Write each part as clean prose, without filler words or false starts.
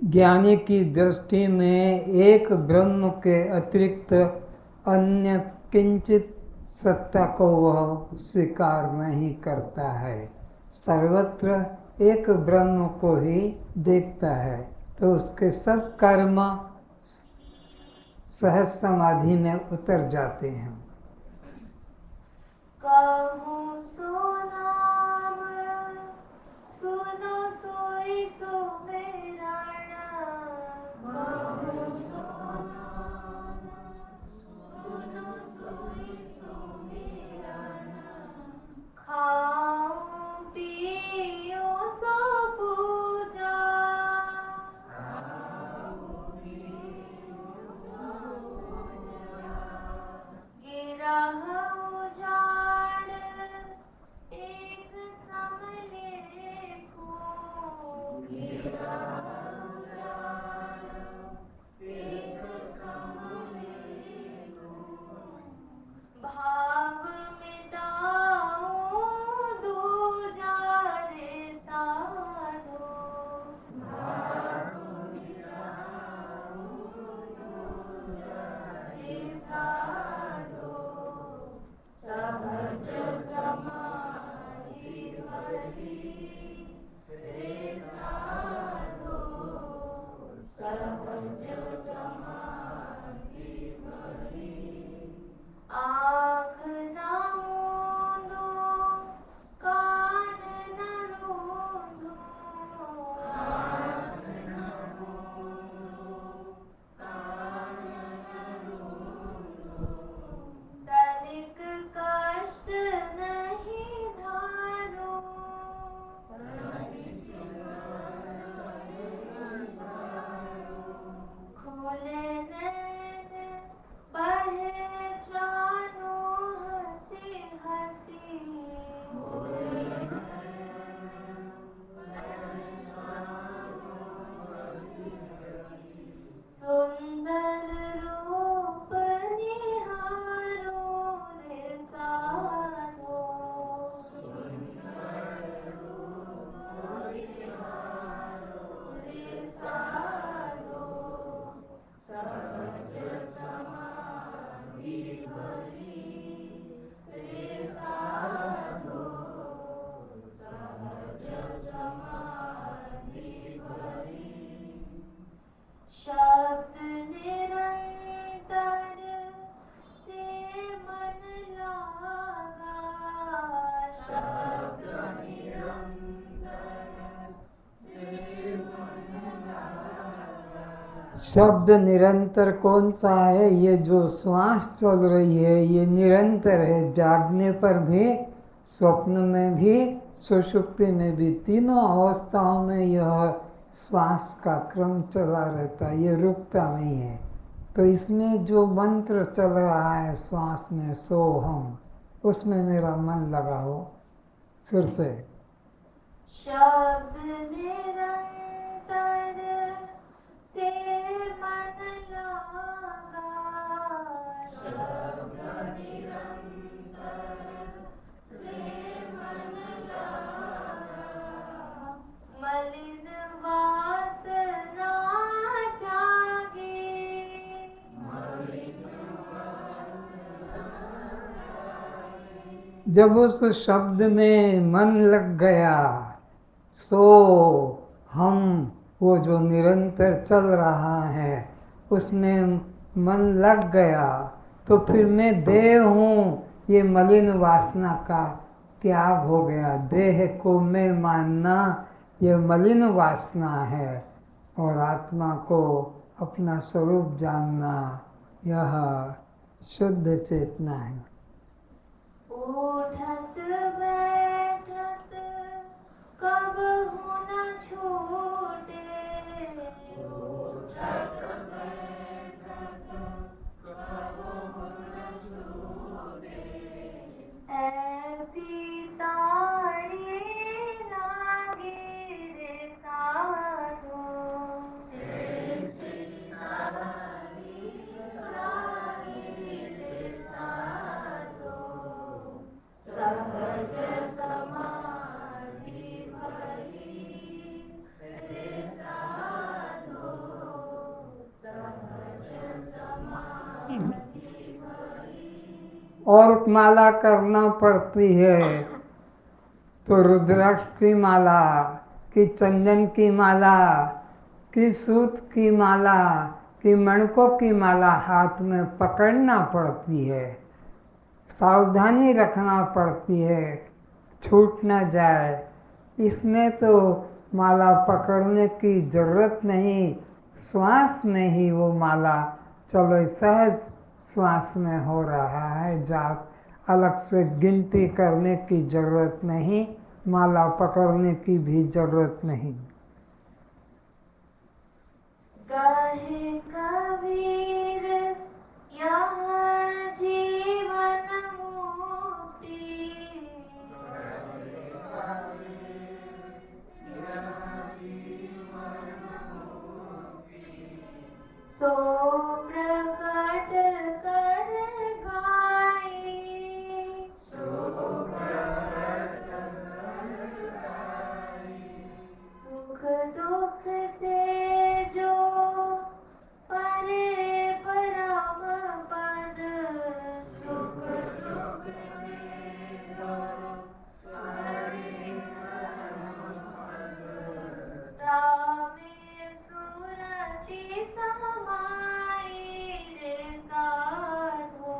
ज्ञानी की दृष्टि में एक ब्रह्म के अतिरिक्त अन्य किंचित सत्ता को वह स्वीकार नहीं करता है, सर्वत्र एक ब्रह्म को ही देखता है, तो उसके सब कर्म सहज समाधि में उतर जाते हैं। कहूँ सो नाम सुनो सोई सो मेरा कहूँ सो नाम सुनो सोई सो मेरा खाऊं पियो सो पूजा गिरा उजाड़ एक समले को गिरा उजाड़ एक समले को भाव मिटाऊं दूजा रे साधो भाव मिटाऊं दूजा रे साधो सहज समाधि भली रे साधो सहज समाधि भली आँख न मूंदो कान न रूंदो आँख न मूंदो कान न रूंदो तनिक कष्ट नहीं धारो तनिक कष्ट नहीं धारो खोले नैन पहचानो हंसी हंसी सुंदर रूप निहारो रे साधो सुंदर रूप निहारो रे साधो सहज समाधि भली रे साधो सहज समाधि भली शब्द निरंतर से मन लागा शब्द निरंतर से मन लागा शब्द निरंतर कौन सा है? ये जो श्वास चल रही है ये निरंतर है, जागने पर भी, स्वप्न में भी, सुषुप्ति में भी, तीनों अवस्थाओं में यह श्वास का क्रम चला रहता है, ये रुकता नहीं है। तो इसमें जो मंत्र चल रहा है श्वास में, सोहम, उसमें मेरा मन लगा हो। फिर से शब्द निरंतर से मन लागा शब्द निरंतर से मन लागा मलिन वासना त्यागी मलिन वासना त्यागी जब उस शब्द में मन लग गया, सो हम, वो जो निरंतर चल रहा है उसमें मन लग गया, तो फिर मैं देह हूँ, ये मलिन वासना का त्याग हो गया। देह को मैं मानना ये मलिन वासना है, और आत्मा को अपना स्वरूप जानना यह शुद्ध चेतना है। उठत बैठत कब न छूटे उठत बैठत कब न छूटे ऐसी तारी लागी रे साधो ऐसी तारी लागी रे साधो और माला करना पड़ती है तो रुद्राक्ष की माला, कि चंदन की माला, कि सूत की माला, कि मणकों की माला हाथ में पकड़ना पड़ती है, सावधानी रखना पड़ती है, छूट न जाए। इसमें तो माला पकड़ने की जरूरत नहीं, श्वास में ही वो माला चलो सहज श्वास में हो रहा है जाप, अलग से गिनती करने की जरूरत नहीं, माला पकड़ने की भी जरूरत नहीं। कहे कबीर यह जीवन मुक्ति, सो प्रकट कर गाई, सुख दुख से जो परे परम पद, सुख दुख से जो परे परम पद, तामे सुरति समाई रे साधो,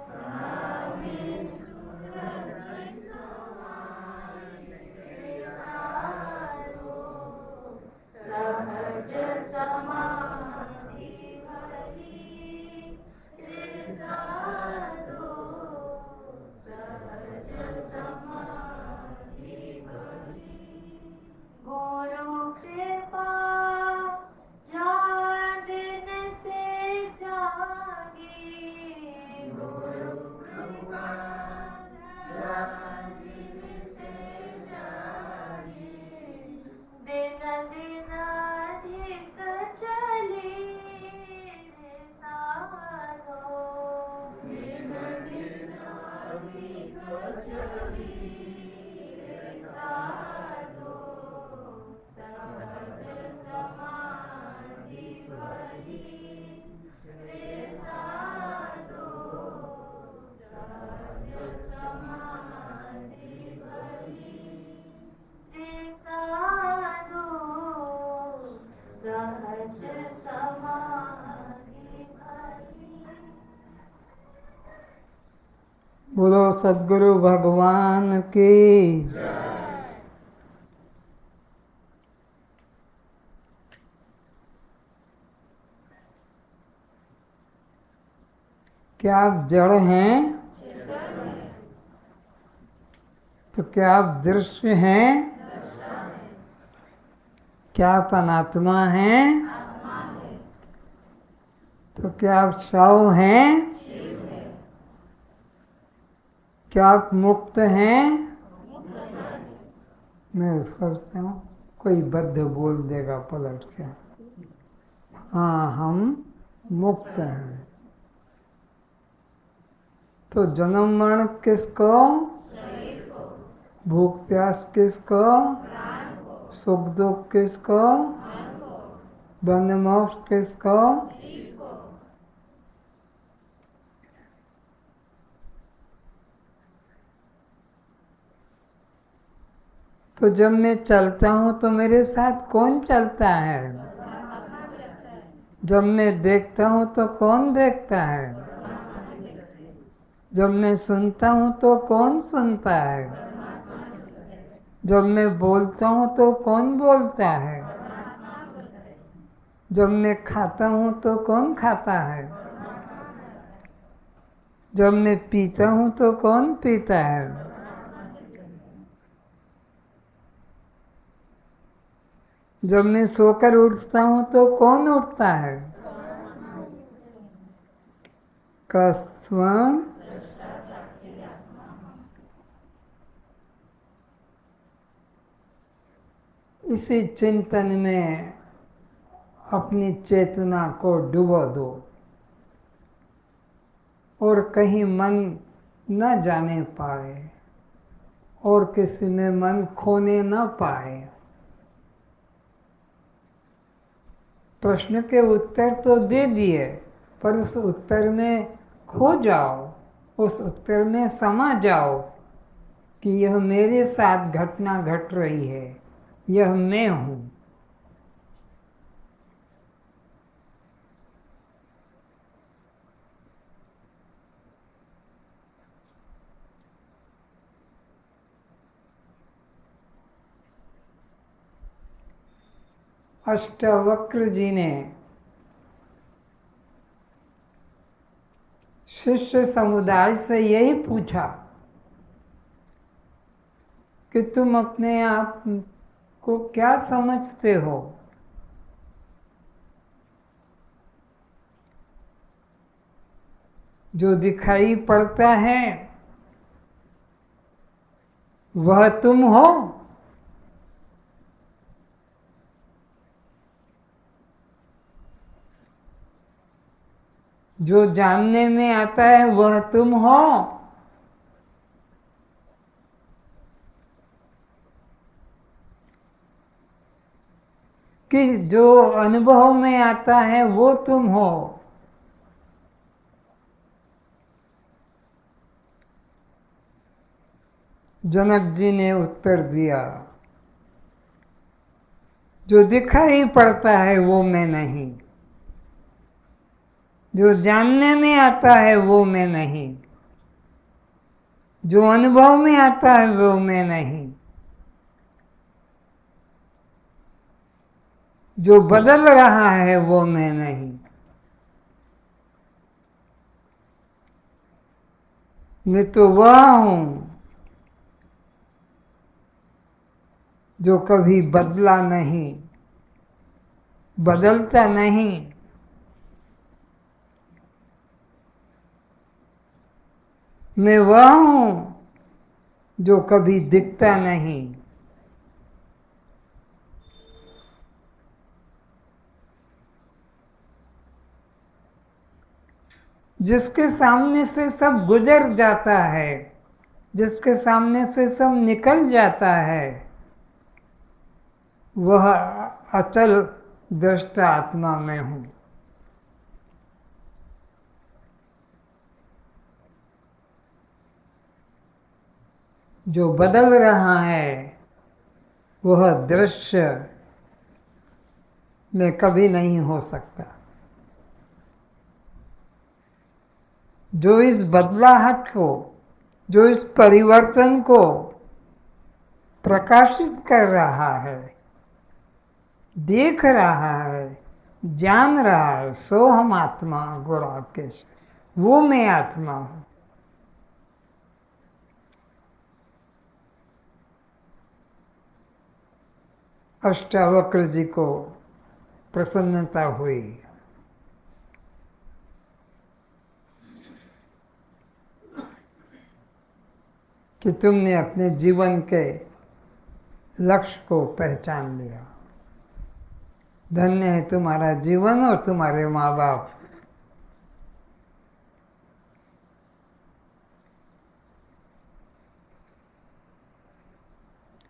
तामे सुरति समाई रे साधो, सहज समाधि भली रे साधो, सहज समाधि भली। गुरु कृपा जान दिन से जागी, गुरु कृपा जान दिन से जागी, दिन दिन अधिक चली रे साधो, दिन दिन अधिक चली रे साधो, सहज समाधि भली रे साधो, सहज समाधि भली रे साधो, सहज समाधि भली। बोलो सद्गुरु भगवान की। क्या आप जड़ हैं? तो क्या आप दृश्य हैं? क्या आप अनात्मा हैं? तो क्या आप शव हैं? क्या आप मुक्त हैं? मैं सोचता हूँ कोई बद्ध बोल देगा पलट के, हाँ हम मुक्त हैं। तो जन्म मरण किसको? भूख प्यास किसको? सुख दुख किसको? बंध मोक्ष किसको? तो जब मैं चलता हूँ तो मेरे साथ कौन चलता है? जब मैं देखता हूँ तो कौन देखता है? जब मैं सुनता हूँ तो कौन सुनता है? जब मैं बोलता हूँ तो कौन बोलता है? जब मैं खाता हूँ तो कौन खाता है? जब मैं पीता हूँ तो कौन पीता है? जब मैं सोकर उठता हूँ तो कौन उठता है? कस्त्वं इसी चिंतन में अपनी चेतना को डुबो दो और कहीं मन न जाने पाए और किसी में मन खोने न पाए। प्रश्न के उत्तर तो दे दिए पर उस उत्तर में खो जाओ, उस उत्तर में समा जाओ कि यह मेरे साथ घटना घट रही है, यह मैं हूँ। अष्टावक्र जी ने शिष्य समुदाय से यही पूछा कि तुम अपने आप को क्या समझते हो? जो दिखाई पड़ता है वह तुम हो? जो जानने में आता है वह तुम हो? कि जो अनुभव में आता है वो तुम हो? जनक जी ने उत्तर दिया, जो दिखाई पड़ता है वो मैं नहीं, जो जानने में आता है वो मैं नहीं, जो अनुभव में आता है वो मैं नहीं, जो बदल रहा है वो मैं नहीं। मैं तो वह हूँ जो कभी बदला नहीं, बदलता नहीं। मैं वह हूँ जो कभी दिखता नहीं। जिसके सामने से सब गुजर जाता है, जिसके सामने से सब निकल जाता है, वह अचल दृष्टा आत्मा में हूँ। जो बदल रहा है वह दृश्य में कभी नहीं हो सकता। जो इस बदलाहट को, जो इस परिवर्तन को प्रकाशित कर रहा है, देख रहा है, जान रहा है, सो हम आत्मा गुणाकेश, वो मैं आत्मा हूँ। अष्टावक्र जी को प्रसन्नता हुई। कि तुमने अपने जीवन के लक्ष्य को पहचान लिया। धन्य है तुम्हारा जीवन और तुम्हारे माँ बाप।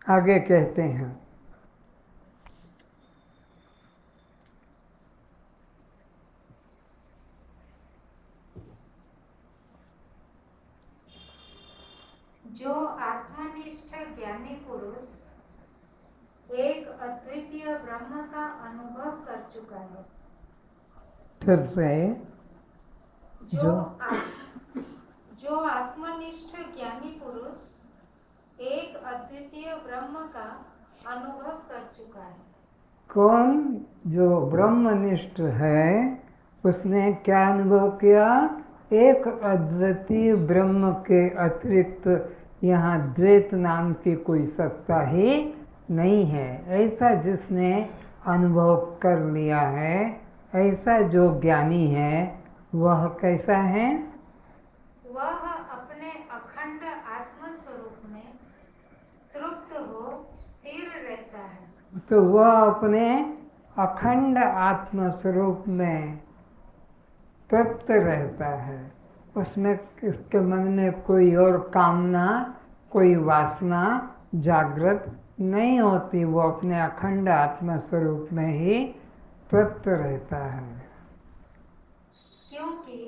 आगे कहते हैं, जो आत्मनिष्ठ ज्ञानी पुरुष एक अद्वितीय ब्रह्म का अनुभव कर चुका है। फिर से जो आत्मनिष्ठ ज्ञानी पुरुष एक अद्वितीय ब्रह्म का अनुभव कर चुका है। कौन? जो ब्रह्मनिष्ठ है उसने क्या अनुभव किया? एक अद्वितीय ब्रह्म के अतिरिक्त यहाँ द्वैत नाम की कोई सत्ता ही नहीं है। ऐसा जिसने अनुभव कर लिया है, ऐसा जो ज्ञानी है वह कैसा है? वह अपने अखंड आत्म स्वरूप में तृप्त हो स्थिर रहता है। तो वह अपने अखंड आत्म स्वरूप में तृप्त रहता है। उसमें इसके मन में कोई और कामना, कोई वासना जागृत नहीं होती। वो अपने अखंड आत्म स्वरूप में ही तृप्त रहता है। क्योंकि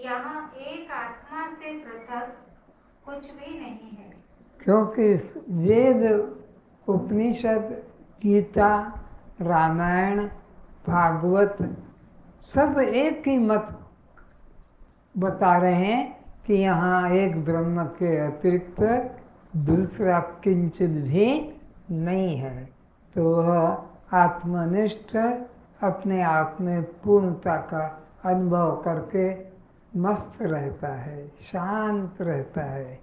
यहाँ एक आत्मा से से पृथक कुछ भी नहीं है। क्योंकि वेद, उपनिषद, गीता, रामायण, भागवत सब एक ही मत बता रहे हैं कि यहाँ एक ब्रह्म के अतिरिक्त दूसरा किंचित भी नहीं है। तो वह आत्मनिष्ठ अपने आप में पूर्णता का अनुभव करके मस्त रहता है, शांत रहता है।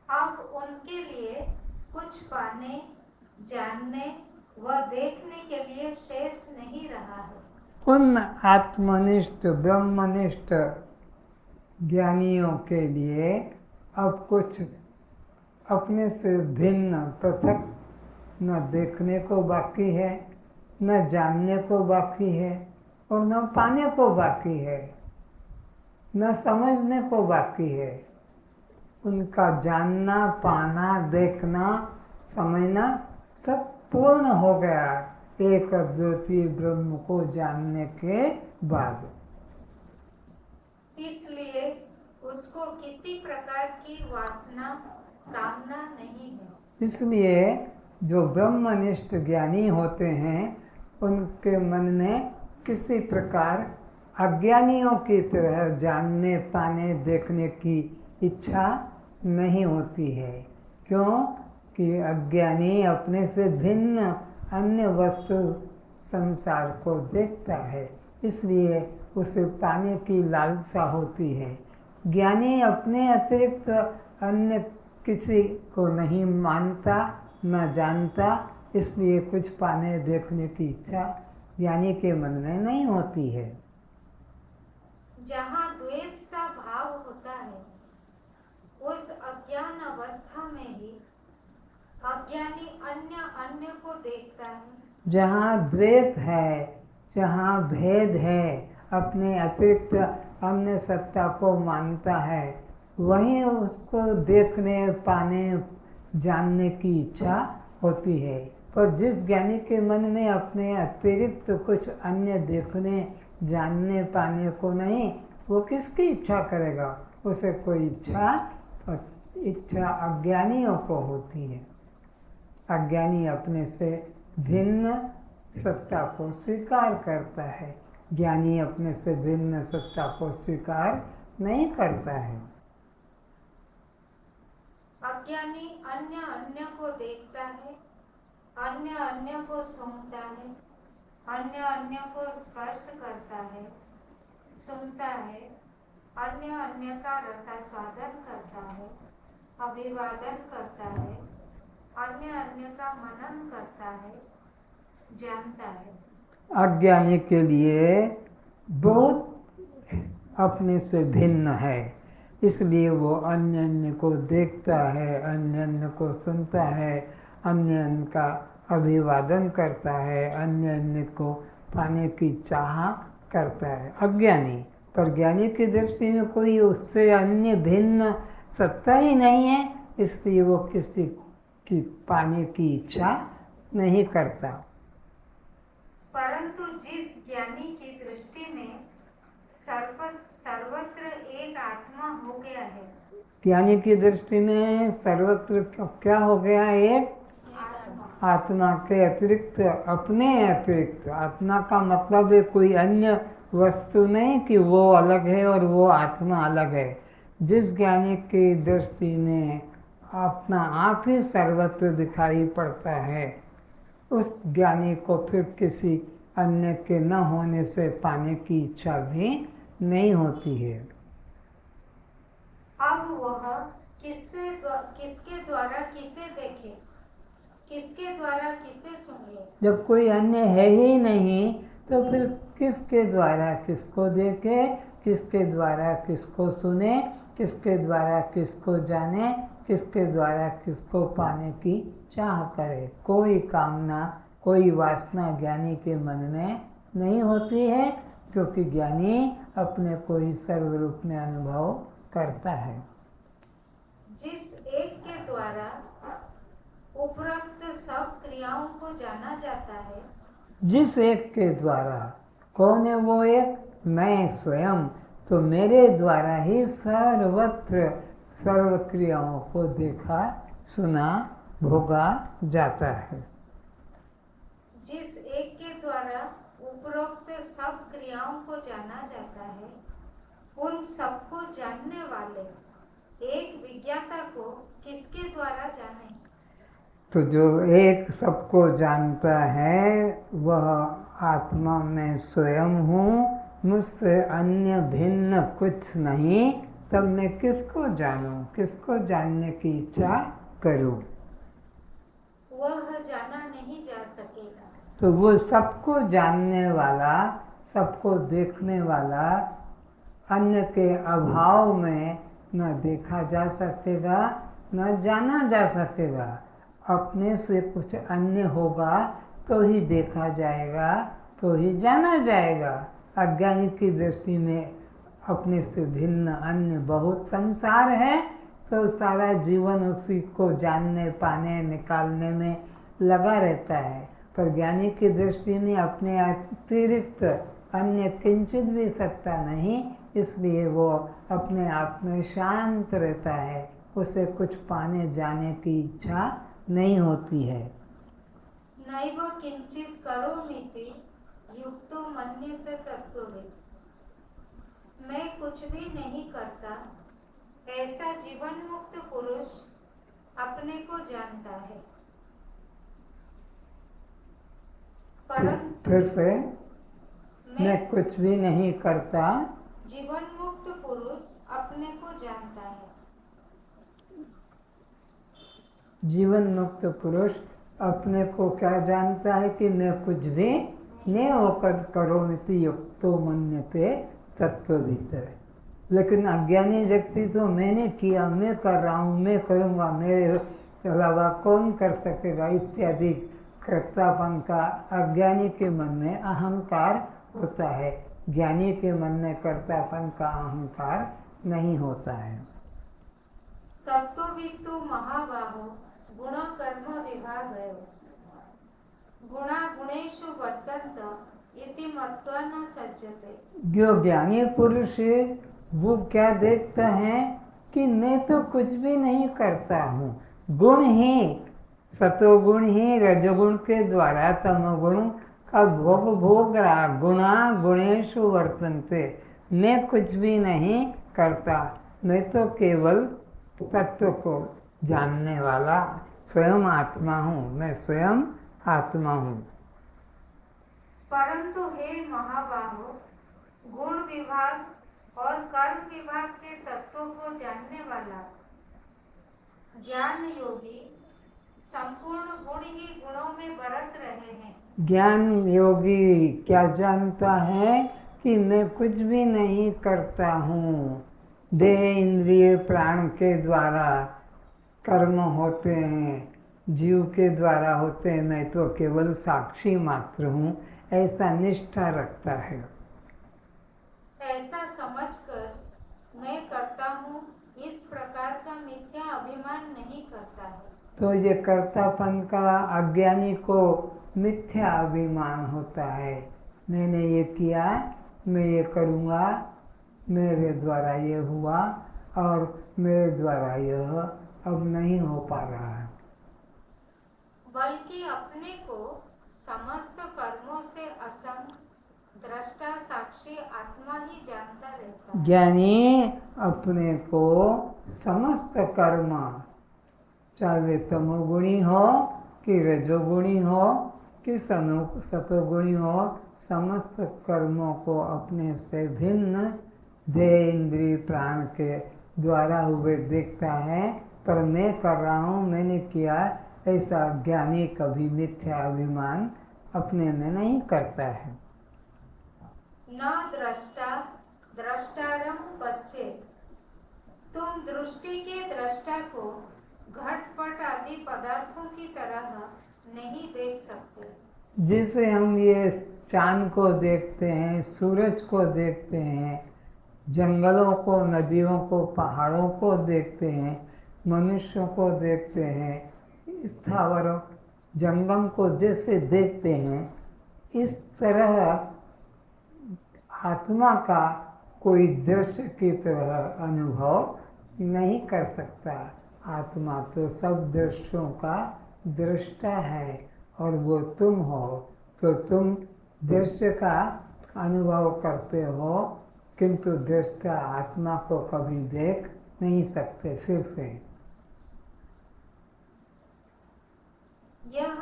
अब उनके लिए कुछ पाने, जानने व देखने के लिए शेष नहीं रहा है। उन आत्मनिष्ठ ब्रह्मनिष्ठ ज्ञानियों के लिए अब कुछ अपने से भिन्न पृथक न देखने को बाकी है, न जानने को बाकी है, और न पाने को बाकी है, न समझने को बाकी है। उनका जानना, पाना, देखना, समझना सब पूर्ण हो गया एक अद्वितीय ब्रह्म को जानने के बाद। इसलिए उसको किसी प्रकार की वासना, कामना नहीं है। इसलिए जो ब्रह्मनिष्ठ ज्ञानी होते हैं उनके मन में किसी प्रकार अज्ञानियों की तरह जानने, पाने, देखने की इच्छा नहीं होती है। क्यों कि अज्ञानी अपने से भिन्न अन्य वस्तु संसार को देखता है, इसलिए उसे पाने की लालसा होती है। ज्ञानी अपने अतिरिक्त अन्य किसी को नहीं मानता, न जानता, इसलिए कुछ पाने, देखने की इच्छा ज्ञानी के मन में नहीं होती है। जहाँ द्वैत सा भाव होता है, उस अज्ञान अवस्था में ही अज्ञानी अन्य को देखता है। जहाँ द्वैत है, जहाँ भेद है, अपने अतिरिक्त अन्य सत्ता को मानता है, वहीं उसको देखने, पाने, जानने की इच्छा होती है। पर जिस ज्ञानी के मन में अपने अतिरिक्त कुछ अन्य देखने, जानने, पाने को नहीं, वो किसकी इच्छा करेगा? उसे कोई इच्छा अज्ञानियों को होती है। अज्ञानी अपने से भिन्न सत्ता को स्वीकार करता है, ज्ञानी अपने से भिन्न सत्ता को स्वीकार नहीं करता है। अज्ञानी अन्य को देखता है, अन्य को सूंघता है, अन्य को स्पर्श करता है, सुनता है, अन्य का रसास्वादन करता है, अभिवादन करता है, अन्य का मनन करता है, जानता है। अज्ञानी के लिए बहुत अपने से भिन्न है, इसलिए वो अन्य को देखता है, अन्य को सुनता है, अन्य का अभिवादन करता है, अन्य को पाने की चाह करता है अज्ञानी। पर ज्ञानी की दृष्टि में कोई उससे अन्य भिन्न सत्ता ही नहीं है, इसलिए वो किसी की पाने की इच्छा नहीं करता। परंतु जिस ज्ञानी की दृष्टि में सर्वत्र एक आत्मा हो गया है, ज्ञानी की दृष्टि में सर्वत्र क्या हो गया? एक आत्मा के अतिरिक्त, अपने अतिरिक्त। आत्मा का मतलब है कोई अन्य वस्तु नहीं कि वो अलग है और वो आत्मा अलग है। जिस ज्ञानी की दृष्टि में अपना आप ही सर्वत्र दिखाई पड़ता है, उस ज्ञानी को फिर किसी अन्य के न होने से पाने की इच्छा भी नहीं होती है। अब वह किसके द्वारा किसे देखे, किसके द्वारा किसे सुने? जब कोई अन्य है ही नहीं तो फिर किसके द्वारा किसको देखे, किसके द्वारा किसको सुने, किसके द्वारा किसको जाने, किसके द्वारा किसको पाने की चाह करे? कोई कामना, कोई वासना ज्ञानी के मन में नहीं होती है, क्योंकि ज्ञानी अपने को ही सर्वरूप में अनुभव करता है। जिस एक के द्वारा उपरोक्त सब क्रियाओं को जाना जाता है, जिस एक के द्वारा, कौन है वो एक? मैं स्वयं। तो मेरे द्वारा ही सर्वत्र सर्व क्रियाओं को देखा सुना भोगा जाता है। जिस एक के द्वारा उपरोक्त सब क्रियाओं को जाना जाता है, उन सबको जानने वाले एक विज्ञाता को किसके द्वारा जाने? तो जो एक सबको जानता है वह आत्मा में स्वयं हूँ, मुझसे अन्य भिन्न कुछ नहीं, तब मैं किसको जानूं, किसको जानने की इच्छा करूं? वह जाना नहीं जा सकेगा। तो वो सबको जानने वाला, सबको देखने वाला, अन्य के अभाव में न देखा जा सकेगा न जाना जा सकेगा। अपने से कुछ अन्य होगा तो ही देखा जाएगा, तो ही जाना जाएगा। अज्ञानी की दृष्टि में अपने से भिन्न अन्य बहुत संसार है, तो सारा जीवन उसी को जानने पाने निकालने में लगा रहता है। पर ज्ञानी की दृष्टि में अपने अतिरिक्त अन्य किंचित भी सत्ता नहीं, इसलिए वो अपने आप में शांत रहता है, उसे कुछ पाने जाने की इच्छा नहीं होती है। नैव किंचित करोमीति युक्तो मन्यते तत्त्ववित्। मैं कुछ भी नहीं करता, ऐसा जीवन मुक्त पुरुष अपने को जानता है। परंतु फिर से, मैं कुछ भी नहीं करता, जीवन मुक्त पुरुष अपने को जानता है। जीवन मुक्त पुरुष अपने को क्या जानता है कि मैं कुछ भी नहीं होकर करोमिति युक्तो मन्यते तत्व भीतर। लेकिन अज्ञानी व्यक्ति तो मैंने किया, मैं कर रहा हूँ, मैं करूँगा, मेरे अलावा कौन कर सकेगा इत्यादि कर्तापन का अज्ञानी के मन में अहंकार होता है। ज्ञानी के मन में कर्तापन का अहंकार नहीं होता है। तत्त्ववित्तु महाबाहो गुण कर्म विभागयो गुणा गुणेषु वर्तन्त इति मत्वा न सज्जते। जो ज्ञानी पुरुष है वो क्या देखता है कि मैं तो कुछ भी नहीं करता हूँ, गुण ही सतोगुण ही रजोगुण के द्वारा तमोगुण का भोग रहा, गुणा गुणेषु वर्तन्ते। मैं कुछ भी नहीं करता, मैं तो केवल तत्व को जानने वाला स्वयं आत्मा हूँ, मैं स्वयं आत्मा हूँ। परंतु हे महाबाहो, गुण विभाग और कर्म विभाग के तत्वों को जानने वाला ज्ञान योगी संपूर्ण गुण ही गुणों में बरत रहे हैं। ज्ञान योगी क्या जानता है कि मैं कुछ भी नहीं करता हूँ। देह इंद्रिय प्राण के द्वारा कर्म होते हैं, जीव के द्वारा होते हैं, मैं तो केवल साक्षी मात्र हूँ, ऐसा निष्ठा रखता है। ऐसा समझकर मैं करता हूँ, इस प्रकार का मिथ्या अभिमान नहीं करता है। तो ये कर्तापन का अज्ञानी को मिथ्या अभिमान होता है। मैंने ये किया, मैं ये करूँगा, मेरे द्वारा ये हुआ और मेरे द्वारा यह अब नहीं हो पा रहा है। बल्कि अपने को समस्त कर्मों से असंग दृष्टा साक्षी आत्मा ही जानता रहता है। ज्ञानी अपने को समस्त कर्म, चाहे वे तमोगुणी हो कि रजोगुणी हो कि सतोगुणी हो, समस्त कर्मों को अपने से भिन्न देह इंद्रिय प्राण के द्वारा हुए देखता है। पर मैं कर रहा हूँ, मैंने किया, ऐसा ज्ञानी कभी मिथ्या अभिमान अपने में नहीं करता है। न दृष्टा दृष्टारम पश्येत्। तुम दृष्टि के दृष्टा को घटपट आदि पदार्थों की तरह नहीं देख सकते। जैसे हम ये चांद को देखते हैं, सूरज को देखते हैं, जंगलों को, नदियों को, पहाड़ों को देखते हैं, मनुष्यों को देखते हैं, स्थावर जंगम को जैसे देखते हैं, इस तरह आत्मा का कोई दृश्य की तरह अनुभव नहीं कर सकता। आत्मा तो सब दृश्यों का दृष्टा है और वो तुम हो, तो तुम दृश्य का अनुभव करते हो, किंतु दृष्टा आत्मा को कभी देख नहीं सकते। फिर से यह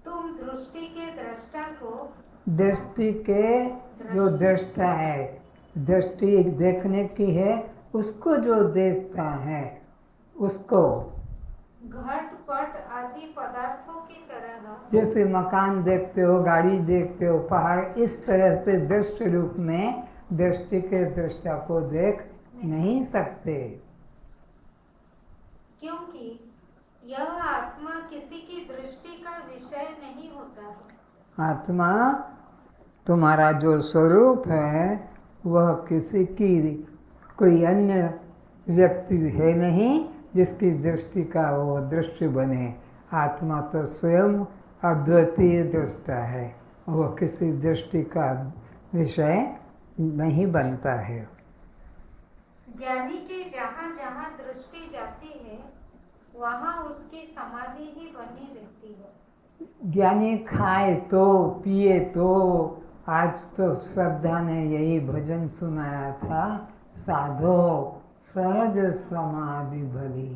तुम दृष्टि के दृष्टा को, दृष्टि के जो दृष्टा है, दृष्टि देखने की है, उसको जो देखता है उसको घट पट आदि पदार्थों की तरह, जैसे मकान देखते हो, गाड़ी देखते हो, पहाड़, इस तरह से दृश्य रूप में दृष्टि के दृष्टा को देख नहीं सकते। क्योंकि यह आत्मा किसी की दृष्टि का विषय नहीं होता है। आत्मा तुम्हारा जो स्वरूप है वह किसी की, कोई अन्य व्यक्ति है नहीं जिसकी दृष्टि का वो दृश्य बने। आत्मा तो स्वयं अद्वितीय दृष्टा है, वो किसी दृष्टि का विषय नहीं बनता है। ज्ञानी की जहाँ जहाँ दृष्टि जाती है वहाँ उसकी समाधि ही बनी रहती है। ज्ञानी खाए तो पिए तो, आज तो श्रद्धा ने यही भजन सुनाया था, साधो सहज समाधि भली,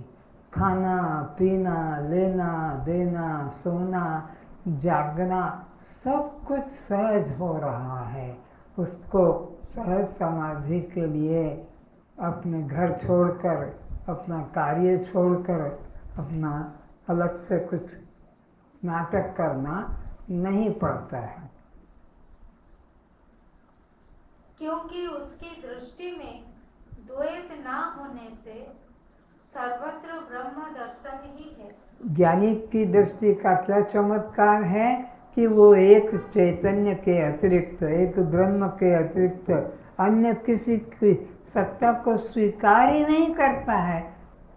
खाना पीना लेना देना सोना जागना सब कुछ सहज हो रहा है। उसको सहज समाधि के लिए अपने घर छोड़कर, अपना कार्य छोड़कर, अपना अलग से कुछ नाटक करना नहीं पड़ता है। क्योंकि उसकी दृष्टि में द्वैत ना होने से सर्वत्र ब्रह्म दर्शन ही है। ज्ञानी की दृष्टि का क्या चमत्कार है कि वो एक चैतन्य के अतिरिक्त, एक ब्रह्म के अतिरिक्त अन्य किसी की सत्ता को स्वीकार ही नहीं करता है,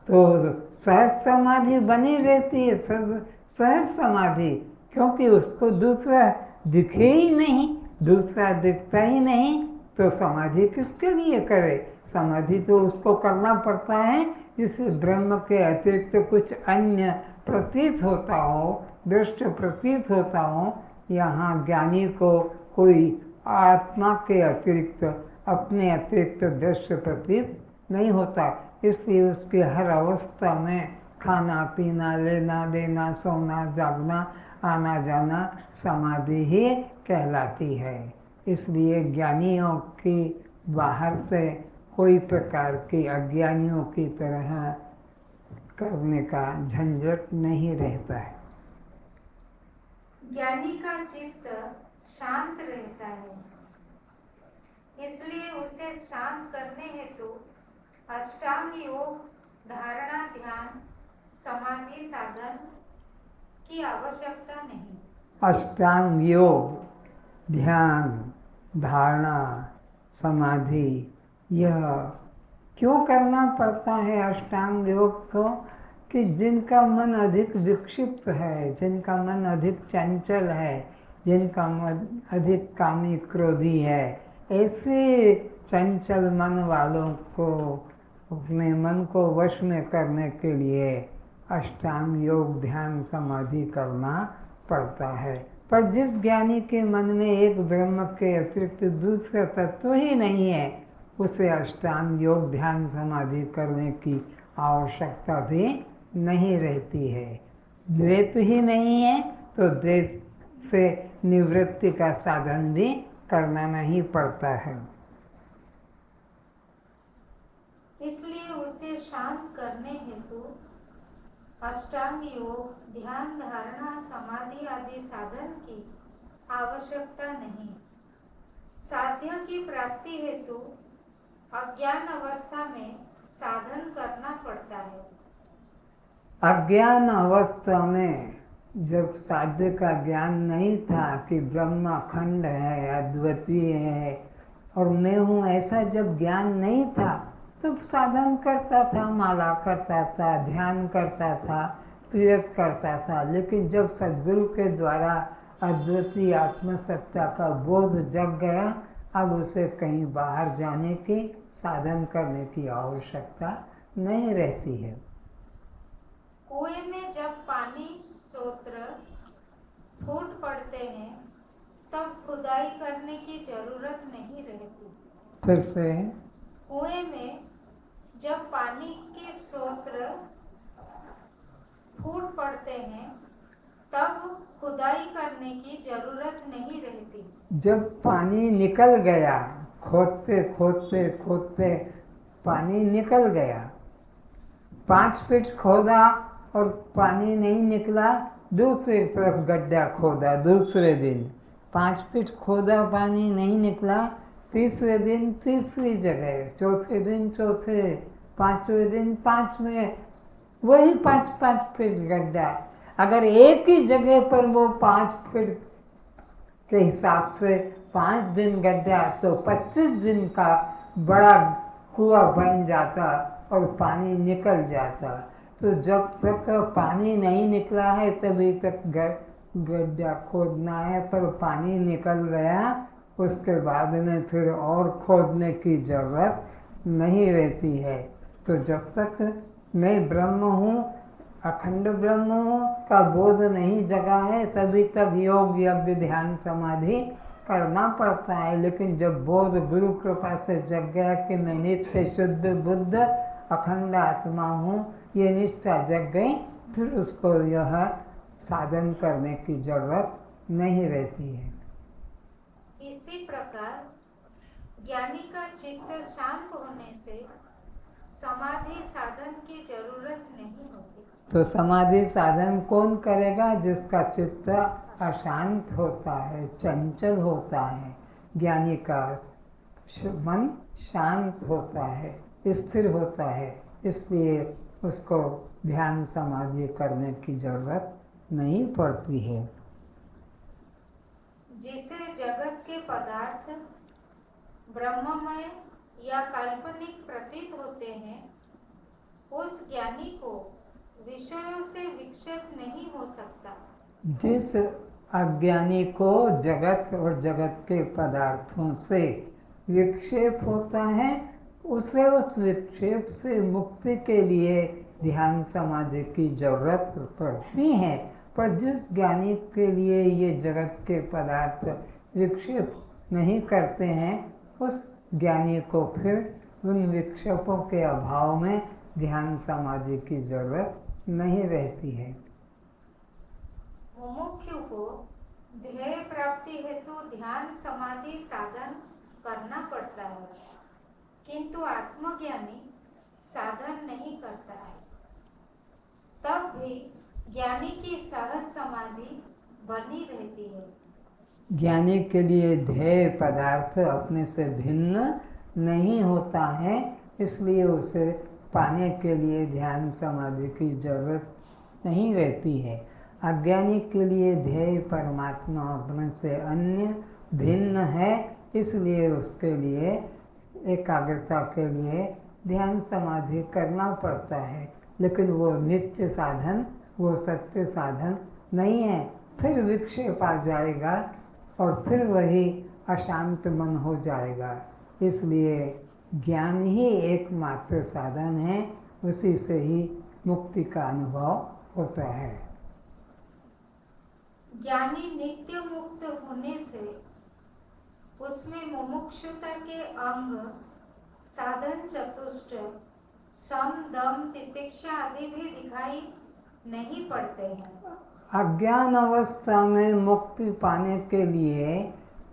तो सहज समाधि बनी रहती है। सहज समाधि, क्योंकि उसको दूसरा दिखे ही नहीं, दूसरा दिखता ही नहीं, तो समाधि किसके लिए करे? समाधि तो उसको करना पड़ता है जिससे ब्रह्म के अतिरिक्त कुछ अन्य प्रतीत होता हो, दृश्य प्रतीत होता हो। यहाँ ज्ञानी को कोई आत्मा के अतिरिक्त, अपने अतिरिक्त दृश्य प्रतीत नहीं होता, इसलिए उसकी हर अवस्था में खाना पीना लेना देना सोना जागना आना जाना समाधि ही कहलाती है। इसलिए ज्ञानियों की बाहर से कोई प्रकार की अज्ञानियों की तरह करने का झंझट नहीं रहता है। ज्ञानी का चित्त शांत रहता है, इसलिए उसे शांत करने हेतु अष्टांग योग, धारणा, ध्यान, समाधि साधन की आवश्यकता नहीं। अष्टांग योग, ध्यान, धारणा, समाधि, यह क्यों करना पड़ता है अष्टांग योग को? कि जिनका मन अधिक विक्षिप्त है, जिनका मन अधिक चंचल है, जिनका मन अधिक कामी क्रोधी है, ऐसे चंचल मन वालों को अपने मन को वश में करने के लिए अष्टांग योग, ध्यान, समाधि करना पड़ता है। पर जिस ज्ञानी के मन में एक ब्रह्म के अतिरिक्त दूसरा तत्व ही नहीं है, उसे अष्टांग योग, ध्यान, समाधि करने की आवश्यकता भी नहीं रहती है। द्वैत ही नहीं है तो द्वैत से निवृत्ति का साधन भी करना नहीं पड़ता है। इसलिए उसे शांत करने हेतु अष्टांग योग, ध्यान, धारणा, समाधि आदि साधन की आवश्यकता नहीं। साध्य की प्राप्ति हेतु अज्ञान अवस्था में साधन करना पड़ता है। अज्ञान अवस्था में जब साध्य का ज्ञान नहीं था कि ब्रह्म अखंड है, अद्वितीय है और मैं हूँ, ऐसा जब ज्ञान नहीं था तब साधन करता था, माला करता था, ध्यान करता था, तीर्थ करता था। लेकिन जब सद्गुरु के द्वारा अद्वितीय आत्मसत्ता का बोध जग गया अब उसे कहीं बाहर जाने की, साधन करने की आवश्यकता नहीं रहती है। कुएं में जब पानी स्रोत फूट पड़ते हैं तब खुदाई करने की जरूरत नहीं रहती। फिर से कुएं में जब पानी के स्रोत फूट पड़ते हैं तब खुदाई करने की जरूरत नहीं रहती। जब पानी निकल गया, खोदते खोदते खोदते पानी निकल गया, 5 फीट खोदा और पानी नहीं निकला, दूसरी तरफ गड्ढा खोदा दूसरे दिन, 5 फीट खोदा, पानी नहीं निकला, तीसरे दिन तीसरी जगह, चौथे दिन चौथे, 5वें दिन 5वें, वही 5-5 फीट गड्ढा। अगर एक ही जगह पर वो 5 फीट के हिसाब से 5 दिन गड्ढा, तो 25 दिन का बड़ा कुआं बन जाता और पानी निकल जाता। तो जब तक पानी नहीं निकला है तभी तक गड्ढा खोदना है, पर पानी निकल गया उसके बाद में फिर और खोदने की जरूरत नहीं रहती है। तो जब तक मैं ब्रह्म हूँ, अखंड ब्रह्म हूँ का बोध नहीं जगा है, तभी तक योग यज्ञ ध्यान समाधि करना पड़ता है। लेकिन जब बोध गुरु कृपा से जग गया कि मैं नित्य शुद्ध बुद्ध अखंड आत्मा हूँ, ये निष्ठा जग गई, फिर उसको यह साधन करने की जरूरत नहीं रहती है। इसी प्रकार ज्ञानी का चित्त शांत होने से समाधि साधन की जरूरत नहीं होती। तो समाधि साधन कौन करेगा? जिसका चित्त अशांत होता है, चंचल होता है। ज्ञानी का मन शांत होता है, स्थिर होता है, इसलिए उसको ध्यान समाधि करने की जरूरत नहीं पड़ती है। जिसे जगत के पदार्थ ब्रह्ममय या काल्पनिक प्रतीत होते हैं, उस ज्ञानी को विषयों से विक्षेप नहीं हो सकता। जिस अज्ञानी को जगत और जगत के पदार्थों से विक्षेप होता है, उसे उस विक्षेप से मुक्ति के लिए ध्यान समाधि की जरूरत पड़ती है। पर जिस ज्ञानी के लिए ये जगत के पदार्थ विक्षेप नहीं करते हैं, उस ज्ञानी को फिर उन विक्षेपों के अभाव में ध्यान समाधि की जरूरत नहीं रहती है। मुमुक्षु को ध्येय प्राप्ति हेतु ध्यान समाधि साधन करना पड़ता है, किंतु आत्मज्ञानी साधन नहीं करता है। तब भी ज्ञानी की सहज समाधि बनी रहती है। ज्ञानी के लिए ध्येय पदार्थ अपने से भिन्न नहीं होता है, इसलिए उसे पाने के लिए ध्यान समाधि की जरूरत नहीं रहती है। अज्ञानी के लिए ध्येय परमात्मा अपने से अन्य भिन्न है, इसलिए उसके लिए एकाग्रता के लिए ध्यान समाधि करना पड़ता है। लेकिन वो नित्य साधन, वो सत्य साधन नहीं है। फिर विक्षेप आ जाएगा और फिर वही अशांत मन हो जाएगा। इसलिए ज्ञान ही एकमात्र साधन है, उसी से ही मुक्ति का अनुभव होता है। ज्ञानी नित्य मुक्त होने से उसमें मुमुक्षुता के अंग साधन चतुष्ट सम दम तितिक्षा आदि भी दिखाई नहीं पड़ते हैं। अज्ञान अवस्था में मुक्ति पाने के लिए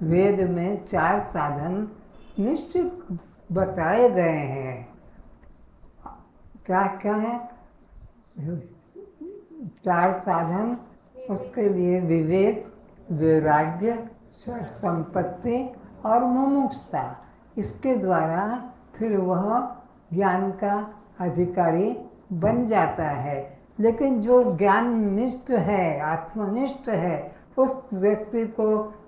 वेद में 4 साधन निश्चित बताए गए हैं। क्या क्या है? 4 साधन। उसके लिए विवेक, वैराग्य, षट संपत्ति और मुमुक्षुता। इसके द्वारा फिर वह ज्ञान का अधिकारी बन जाता है। लेकिन जो ज्ञान निष्ठ है, आत्मनिष्ठ है, उस व्यक्ति को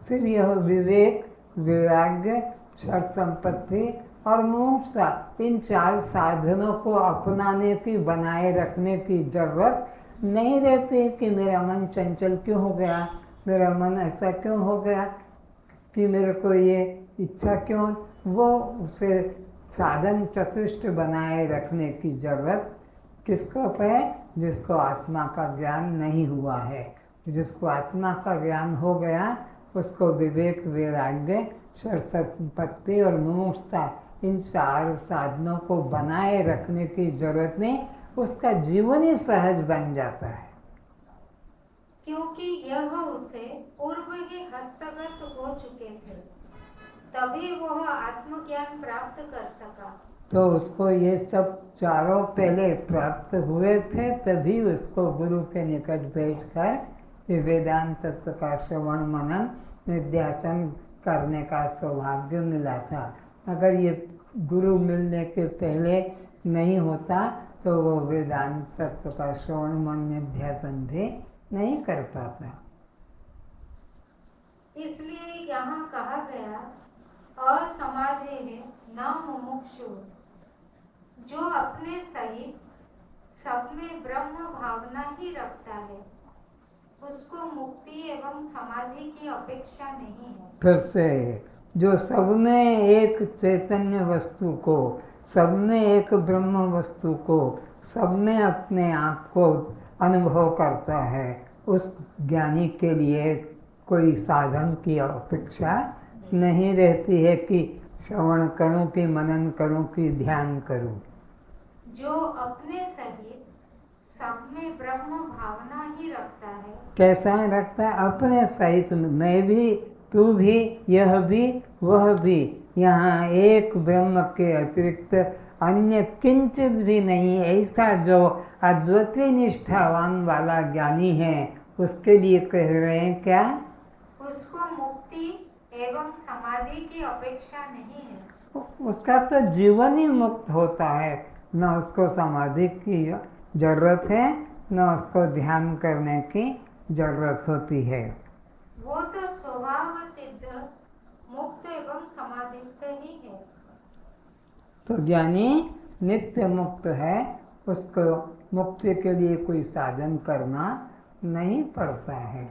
फिर यह विवेक, वैराग्य, षट संपत्ति और मुमुक्षुता, इन 4 साधनों को अपनाने की, बनाए रखने की जरूरत नहीं रहती कि मेरा मन चंचल क्यों हो गया, मेरा मन ऐसा क्यों हो गया। कि मेरे को ये इच्छा क्यों, वो उसे साधन चतुष्ट बनाए रखने की जरूरत किसको है? जिसको आत्मा का ज्ञान नहीं हुआ है। जिसको आत्मा का ज्ञान हो गया उसको विवेक, वैराग्य, संपत्ति और मुमुक्षुता, इन 4 साधनों को बनाए रखने की जरूरत नहीं, उसका जीवन ही सहज बन जाता है। क्योंकि यह उसे पूर्व ही हस्तगत हो चुके थे, तभी वह आत्मज्ञान प्राप्त कर सका। तो उसको ये सब चारों पहले प्राप्त हुए थे, तभी उसको गुरु के निकट बैठकर ये वेदांत तत्व का श्रवण मनन निध्यासन करने का सौभाग्य मिला था। अगर ये गुरु मिलने के पहले नहीं होता तो वो वेदांत तत्व का श्रवण मनन निध्यासन भी नहीं कर पाता। इसलिए यहाँ कहा गया असमाधि न मुमुक्षु, जो अपने सहित सब में ब्रह्म भावना ही रखता है, उसको मुक्ति एवं समाधि की अपेक्षा नहीं है। फिर से, जो सब में एक चैतन्य वस्तु को, सब में एक ब्रह्म वस्तु को, सब में अपने आप को अनुभव करता है, उस ज्ञानी के लिए कोई साधन की अपेक्षा नहीं रहती है कि श्रवण करूं कि मनन करूं कि ध्यान करूं। जो अपने सहित सब में ब्रह्म भावना ही रखता है। कैसा रखता है? अपने सहित, मैं भी, तू भी, यह भी, वह भी, यहाँ एक ब्रह्म के अतिरिक्त अन्य किंचित भी नहीं। ऐसा जो अद्वैतीय निष्ठावान वाला ज्ञानी है उसके लिए कह रहे हैं क्या? उसको मुक्ति एवं समाधि की अपेक्षा नहीं है। उसका तो जीवन ही मुक्त होता है, न उसको समाधि की जरूरत है, न उसको ध्यान करने की जरूरत होती है। वो तो स्वभाव सिद्ध मुक्त एवं समाधिस्थ ही है। तो ज्ञानी नित्य मुक्त है, उसको मुक्ति के लिए कोई साधन करना नहीं पड़ता है।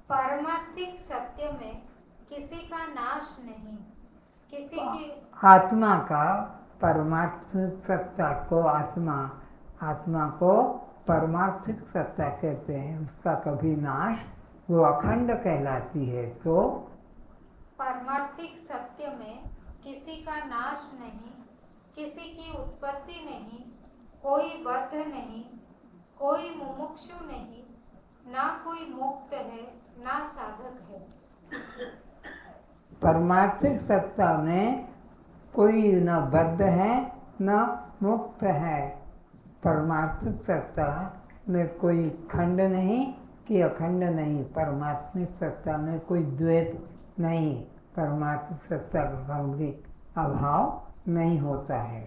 पारमार्थिक सत्य में किसी का नाश नहीं, किसी की आत्मा का परमार्थिक सत्ता को आत्मा को परमार्थिक सत्ता कहते हैं। उसका कभी नाश, वो अखंड कहलाती है। तो पारमार्थिक सत्य में किसी का नाश नहीं, किसी की उत्पत्ति नहीं, कोई बद्ध नहीं, कोई मुमुक्षु नहीं, ना कोई मुक्त है ना साधक है। परमार्थिक सत्ता में कोई न बद्ध है न मुक्त है। परमार्थिक सत्ता में कोई खंड नहीं कि अखंड नहीं। परमात्मिक सत्ता में कोई द्वैत नहीं। परमार्थिक सत्ता का भी अभाव नहीं होता है।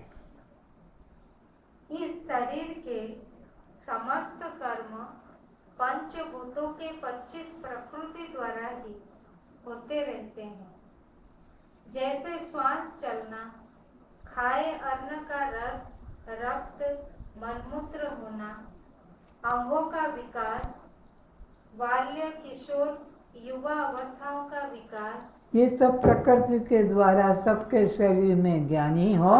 इस शरीर के समस्त कर्म पंचभूतों के 25 प्रकृति द्वारा ही होते रहते हैं। जैसे श्वास चलना, खाए अन्न का रस, रक्त, मलमूत्र होना, अंगों का विकास, बाल्य, किशोर, युवा अवस्थाओं का विकास, ये सब प्रकृति के द्वारा सबके शरीर में, ज्ञानी हो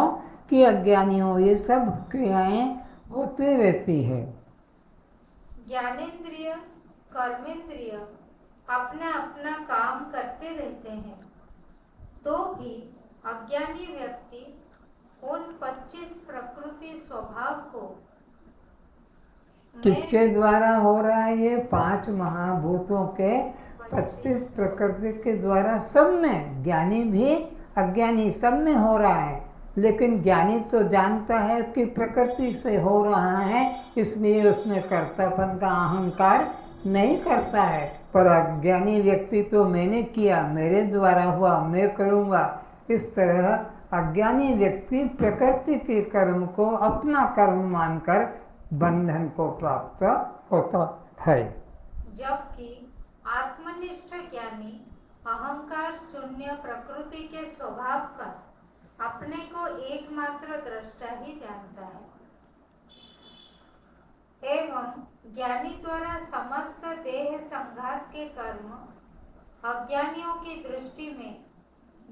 कि अज्ञानी हो, ये सब क्रियाएं होती रहती है। ज्ञानेंद्रिय, कर्मेंद्रिय अपना अपना काम करते रहते हैं, तो भी अज्ञानी व्यक्ति उन 25 प्रकृति स्वभाव को किसके द्वारा हो रहा है? ये 5 महाभूतों के 25 प्रकृति के द्वारा सब में, ज्ञानी भी अज्ञानी सब में हो रहा है। लेकिन ज्ञानी तो जानता है कि प्रकृति से हो रहा है, इसलिए उसमें कर्तापन का अहंकार नहीं करता है। पर अज्ञानी व्यक्ति तो मैंने किया, मेरे द्वारा हुआ, मैं करूँगा, इस तरह अज्ञानी व्यक्ति प्रकृति के कर्म को अपना कर्म मानकर बंधन को प्राप्त होता है। जबकि आत्मनिष्ठ ज्ञानी अहंकार शून्य प्रकृति के स्वभाव का अपने को एकमात्र दृष्टा ही जानता है एवं ज्ञानी द्वारा समस्त देह संघात के कर्म अज्ञानियों की दृष्टि में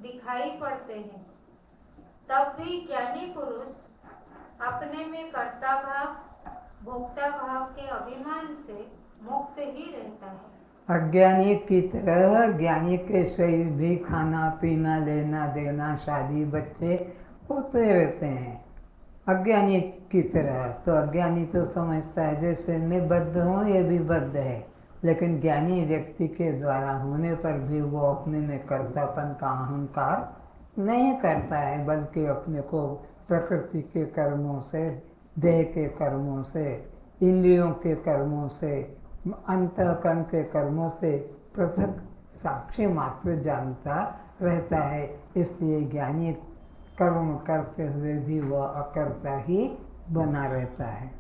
दिखाई पड़ते हैं, तब भी ज्ञानी पुरुष अपने में कर्ता भाव, भोक्ता भाव के अभिमान से मुक्त ही रहता है। अज्ञानी की तरह ज्ञानी के शरीर भी खाना पीना लेना देना शादी बच्चे होते रहते हैं। अज्ञानी की तरह तो अज्ञानी तो समझता है जैसे मैं बद्ध हूँ ये भी बद्ध है, लेकिन ज्ञानी व्यक्ति के द्वारा होने पर भी वो अपने में कर्तापन का अहंकार नहीं करता है, बल्कि अपने को प्रकृति के कर्मों से, देह के कर्मों से, इंद्रियों के कर्मों से, अंतःकरण के कर्मों से पृथक साक्षी मात्र जानता रहता है। इसलिए ज्ञानी कर्म करते हुए भी वह अकर्ता ही बना रहता है।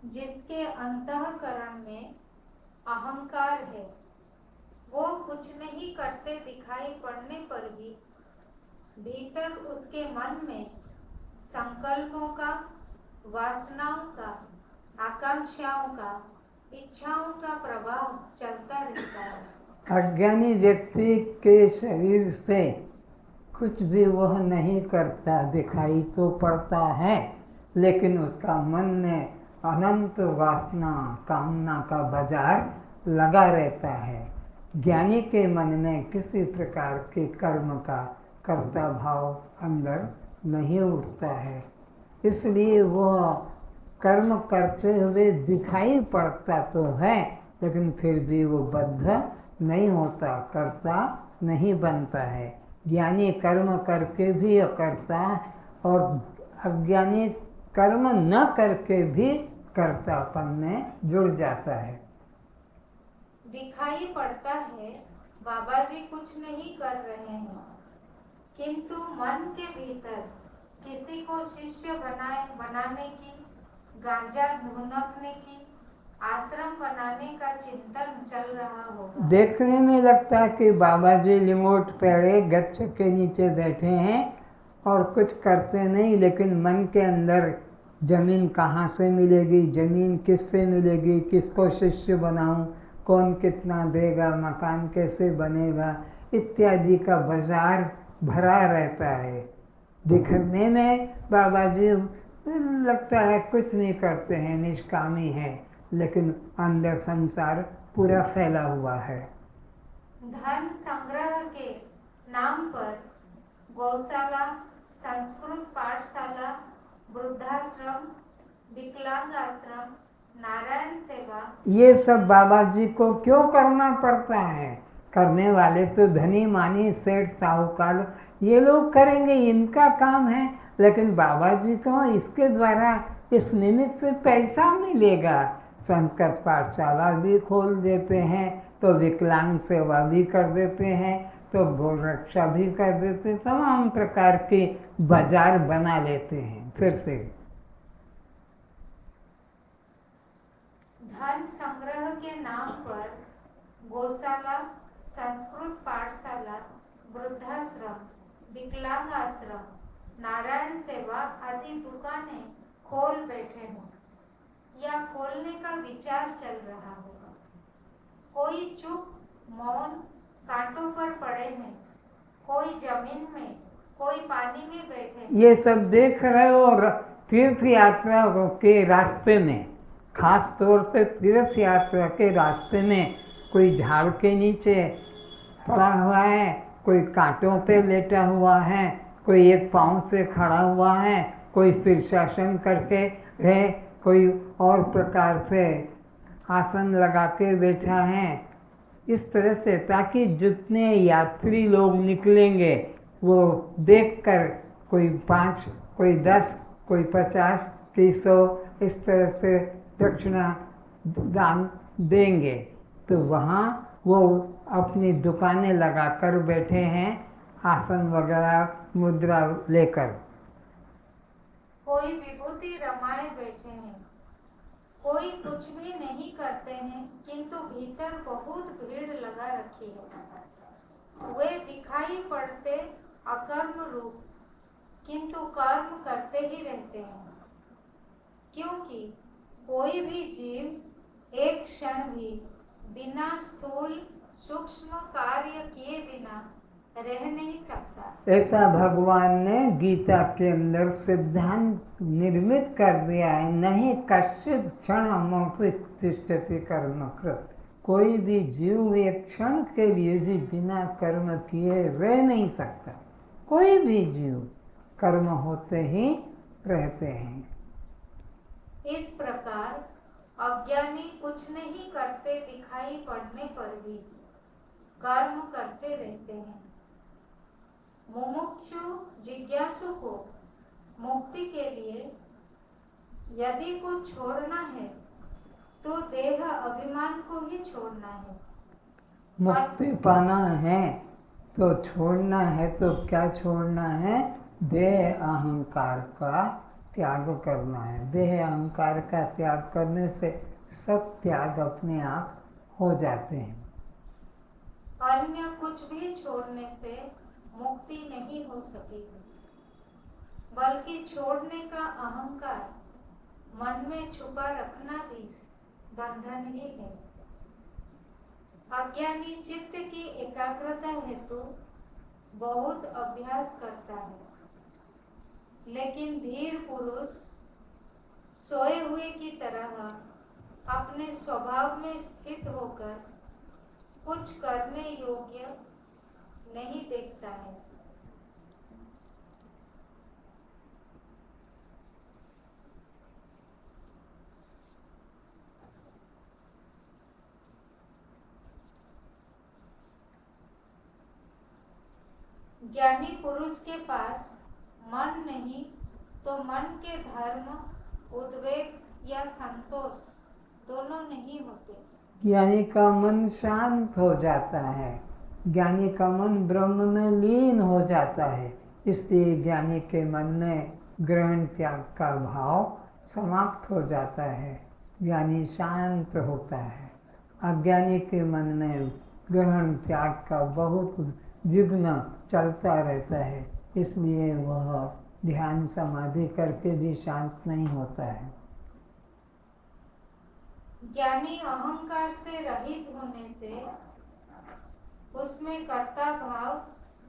जिसके अंतःकरण में अहंकार है, वो कुछ नहीं करते दिखाई पड़ने पर भी भीतर उसके मन में संकल्पों का, वासनाओं का, आकांक्षाओं का, इच्छाओं का प्रभाव चलता रहता है। अज्ञानी व्यक्ति के शरीर से कुछ भी वह नहीं करता दिखाई तो पड़ता है, लेकिन उसका मन में अनंत वासना कामना का बाजार लगा रहता है। ज्ञानी के मन में किसी प्रकार के कर्म का कर्ता भाव अंदर नहीं उठता है, इसलिए वह कर्म करते हुए दिखाई पड़ता तो है, लेकिन फिर भी वो बद्ध नहीं होता, कर्ता नहीं बनता है। ज्ञानी कर्म करके भी अकर्ता और अज्ञानी कर्म न करके भी कर्तापन में जुड़ जाता है। दिखाई पड़ता है बाबा जी कुछ नहीं कर रहे हैं, किंतु मन के भीतर किसी को शिष्य बनाने की, गांजा ढूंढने की, आश्रम बनाने का चिंतन चल रहा होगा। देखने में लगता है कि बाबा जी लिंगोट पैरे गच्छ के नीचे बैठे हैं और कुछ करते नहीं, लेकिन मन के अंदर जमीन कहाँ से मिलेगी, जमीन किससे मिलेगी, किसको शिष्य बनाऊं, कौन कितना देगा, मकान कैसे बनेगा इत्यादि का बाजार भरा रहता है। दिखने में बाबा जी लगता है कुछ नहीं करते हैं, निष्कामी हैं, लेकिन अंदर संसार पूरा फैला हुआ है। धन संग्रह के नाम पर गौशाला, संस्कृत पाठशाला, वृद्धाश्रम, विकलांग आश्रम, नारायण सेवा, ये सब बाबा जी को क्यों करना पड़ता है? करने वाले तो धनी मानी सेठ साहूकार ये लोग करेंगे, इनका काम है, लेकिन बाबा जी को इसके द्वारा इस निमित्त से पैसा मिलेगा। संस्कृत पाठशाला भी खोल देते हैं, तो विकलांग सेवा भी कर देते हैं, तो गौ रक्षा भी कर देते, तमाम प्रकार के बाजार बना लेते हैं। फिर से धन संग्रह के नाम पर गौशाला, संस्कृत पाठशाला, वृद्धाश्रम, विकलांग आश्रम, नारायण सेवा आदि दुकानें खोल बैठे हों या खोलने का विचार चल रहा होगा। कोई चुप मौन कांटों पर पड़े हैं, कोई जमीन में, कोई पानी में बैठे। ये सब देख रहे हो, और तीर्थ यात्रा के रास्ते में, खास तौर से तीर्थ यात्रा के रास्ते में कोई झाड़ के नीचे पड़ा हुआ है, कोई कांटों पे लेटा हुआ है, कोई एक पाँव से खड़ा हुआ है, कोई शीर्षासन करके है, कोई और प्रकार से आसन लगा के बैठा है। इस तरह से ताकि जितने यात्री लोग निकलेंगे वो देखकर कोई 5, कोई 10, कोई 50, कोई 100 इस तरह से दक्षिणा दान देंगे, तो वहाँ वो अपनी दुकानें लगाकर बैठे हैं, आसन वगैरह मुद्रा लेकर। कोई विभूति रमाए बैठे हैं, कोई कुछ भी नहीं करते हैं, किंतु भीतर बहुत भीड़ लगा रखी है। वे दिखाई पड़ते अकर्म रूप, किंतु कर्म करते ही रहते हैं, क्योंकि कोई भी जीव एक क्षण भी बिना स्थूल सूक्ष्म कार्य किए बिना रह नहीं सकता। ऐसा भगवान ने गीता के अंदर सिद्धांत निर्मित कर दिया है। नहीं कश्चित् क्षणमपि तिष्ठति कर्म कृत। कोई भी जीव एक क्षण के लिए भी बिना कर्म किए रह नहीं सकता। कोई भी जीव कर्म होते ही रहते हैं। इस प्रकार अज्ञानी कुछ नहीं करते दिखाई पड़ने पर भी कर्म करते रहते हैं। मुमुक्षु जिज्ञासु को मुक्ति के लिए यदि कुछ छोड़ना है तो देह अभिमान को ही छोड़ना है। मुक्ति पाना है तो छोड़ना है तो क्या छोड़ना है? देह अहंकार का त्याग करना है। देह अहंकार का त्याग करने से सब त्याग अपने आप हो जाते हैं। अन्य कुछ भी छोड़ने से मुक्ति नहीं हो सकेगी, बल्कि छोड़ने का अहंकार मन में छुपा रखना भी बंधन ही है। अज्ञानी चित्त की एकाग्रता हेतु बहुत अभ्यास करता है, लेकिन धीर पुरुष सोए हुए की तरह अपने स्वभाव में स्थित होकर कुछ करने योग्य नहीं देखता है। ज्ञानी पुरुष के पास मन नहीं तो मन के धर्म, उद्वेग या संतोष दोनों नहीं होते। ज्ञानी का मन शांत हो जाता है। ज्ञानी का मन ब्रह्म में लीन हो जाता है। इसलिए ज्ञानी के मन में ग्रहण त्याग का भाव समाप्त हो जाता है। ज्ञानी शांत होता है। अज्ञानी के मन में ग्रहण त्याग का बहुत विघ्न चलता रहता है। इसलिए वह ध्यान समाधि करके भी शांत नहीं होता है। ज्ञानी अहंकार से रहित होने से उसमें कर्ता भाव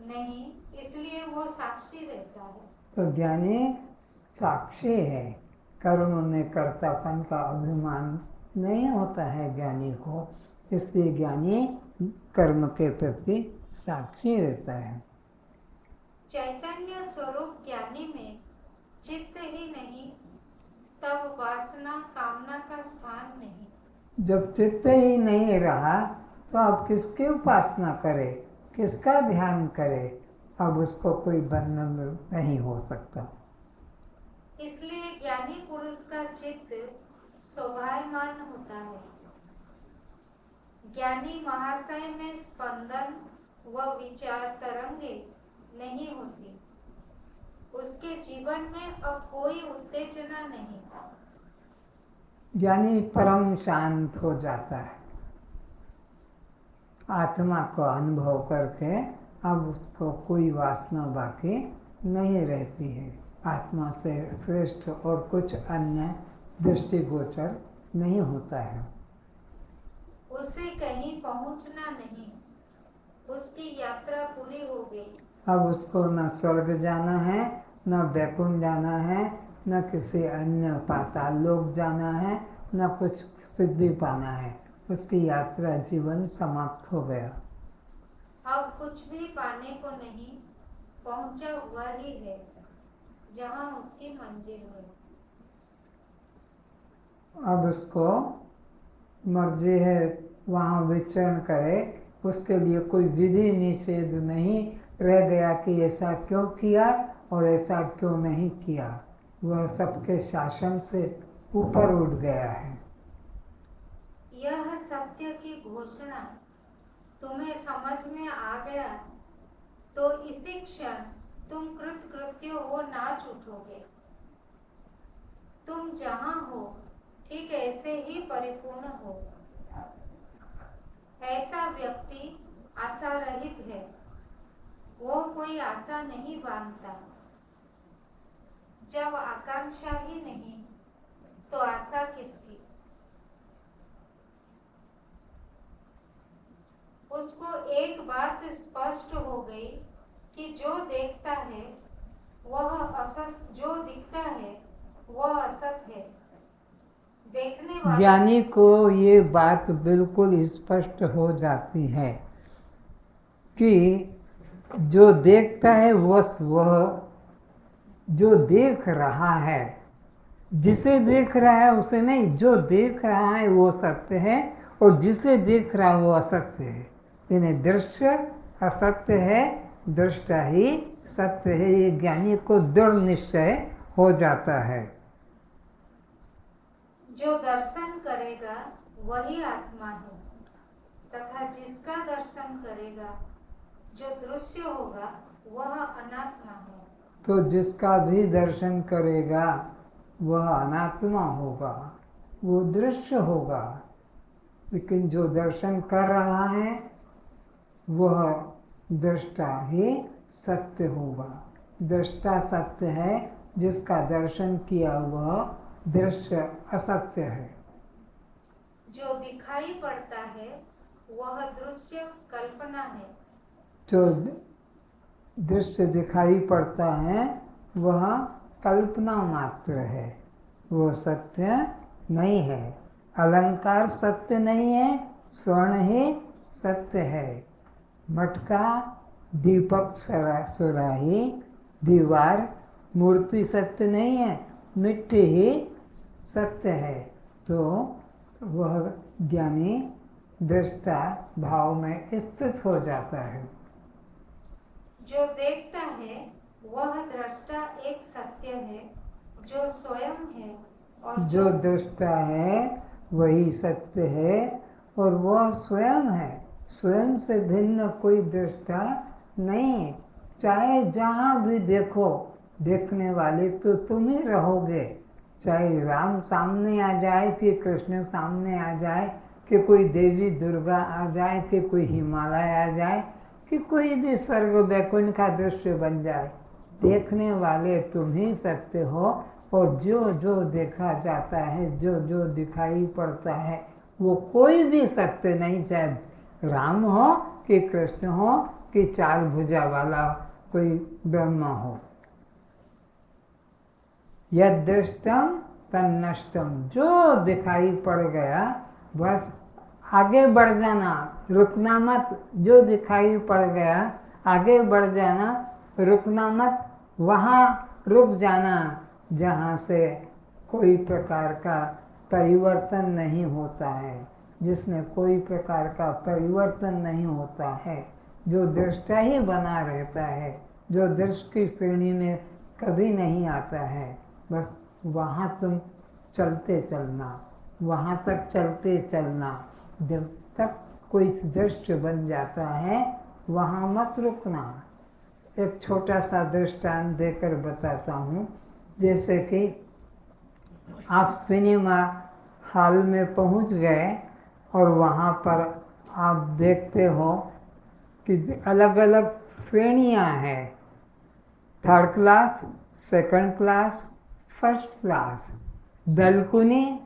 नहीं, इसलिए वो साक्षी रहता है। तो ज्ञानी साक्षी है। कर्म में कर्तापन का अभिमान नहीं होता है ज्ञानी को। इसलिए ज्ञानी कर्म के प्रति साक्षी रहता है। चैतन्य स्वरूप ज्ञानी में चित्त ही नहीं, तब वासना कामना का स्थान नहीं। जब चित्त ही नहीं रहा तो आप किसकी उपासना करें, किसका ध्यान करें? अब उसको कोई बंधन नहीं हो सकता। इसलिए ज्ञानी पुरुष का चित्त शोभायमान होता है। ज्ञानी महाशय में स्पंदन व विचार तरंगे नहीं होती। उसके जीवन में अब कोई उत्तेजना नहीं। ज्ञानी परम शांत हो जाता है। आत्मा को अनुभव करके अब उसको कोई वासना बाकी नहीं रहती है। आत्मा से श्रेष्ठ और कुछ अन्य दृष्टिगोचर नहीं होता है। उसे कहीं पहुंचना नहीं, उसकी यात्रा पूरी हो गई। अब उसको न स्वर्ग जाना है, न वैकुंठ जाना है, न किसी अन्य पाताल लोक जाना है, न कुछ सिद्धि पाना है। उसकी यात्रा जीवन समाप्त हो गया। अब कुछ भी पाने को नहीं, पहुंचा हुआ ही है जहां उसकी मंजिल है। अब उसको मर्जी है वहाँ विचरण करे। उसके लिए कोई विधि निषेध नहीं रह गया कि ऐसा क्यों किया और ऐसा क्यों नहीं किया। वह सबके शासन से ऊपर उठ गया है। यह सत्य की घोषणा तुम्हें समझ में आ गया तो इसी क्षण तुम कृतकृत्य हो नाच उठोगे। तुम जहां हो ठीक ऐसे ही परिपूर्ण हो। ऐसा व्यक्ति आशा रहित है, वो कोई आशा नहीं बांधता। जब आकांक्षा ही नहीं तो आशा किसकी? उसको एक बात स्पष्ट हो गई कि जो देखता है वह असत, जो दिखता है वह असत है। देखने वाला ज्ञानी को ये बात बिल्कुल स्पष्ट हो जाती है कि जो देखता है वह जो देख रहा है, जिसे देख रहा है उसे नहीं, जो देख रहा है वो सत्य है और जिसे देख रहा है वो असत्य है। यानी दृश्य असत्य है, दृष्टा ही सत्य है। ये ज्ञानी को दृढ़ निश्चय हो जाता है। जो दर्शन करेगा वही आत्मा है तथा जिसका दर्शन करेगा जो दृश्य होगा वह अनात्मा है। तो जिसका भी दर्शन करेगा वह अनात्मा होगा, वो दृश्य होगा। लेकिन जो दर्शन कर रहा है वह दृष्टा ही सत्य होगा। दृष्टा सत्य है, जिसका दर्शन किया वह दृश्य असत्य है। जो दिखाई पड़ता है वह दृश्य कल्पना है। जो दृश्य दिखाई पड़ता है वह कल्पना मात्र है, वो सत्य नहीं है। अलंकार सत्य नहीं है, स्वर्ण ही सत्य है। मटका, दीपक, सुराही, दीवार, मूर्ति सत्य नहीं है, मिट्टी ही सत्य है। तो वह ज्ञानी दृष्टा भाव में स्थित हो जाता है। जो देखता है वह दृष्टा एक सत्य है जो स्वयं है, और जो दृष्टा है वही सत्य है और वह स्वयं है। स्वयं से भिन्न कोई दृष्टा नहीं है। चाहे जहाँ भी देखो, देखने वाले तो तुम ही रहोगे। चाहे राम सामने आ जाए कि कृष्ण सामने आ जाए, कि कोई देवी दुर्गा आ जाए, कि कोई हिमालय आ जाए, कि कोई भी स्वर्ग वैकुंठ का दृश्य बन जाए, देखने वाले तुम ही सत्य हो। और जो जो देखा जाता है, जो जो दिखाई पड़ता है, वो कोई भी सत्य नहीं। चाहे राम हो कि कृष्ण हो कि चार भुजा वाला कोई ब्रह्मा हो। यद दृष्टम तन्नष्टम, जो दिखाई पड़ गया बस आगे बढ़ जाना, रुकना मत। जो दिखाई पड़ गया आगे बढ़ जाना, रुकना मत। वहाँ रुक जाना जहाँ से कोई प्रकार का परिवर्तन नहीं होता है, जिसमें कोई प्रकार का परिवर्तन नहीं होता है, जो दृष्टा ही बना रहता है, जो दृश्य की श्रेणी में कभी नहीं आता है। बस वहाँ तुम चलते चलना, वहाँ तक चलते चलना। जब तक कोई दृश्य बन जाता है वहाँ मत रुकना। एक छोटा सा दृष्टांत देकर बताता हूँ। जैसे कि आप सिनेमा हॉल में पहुँच गए और वहाँ पर आप देखते हो कि अलग अलग श्रेणियाँ हैं, third class, second class, first class, balcony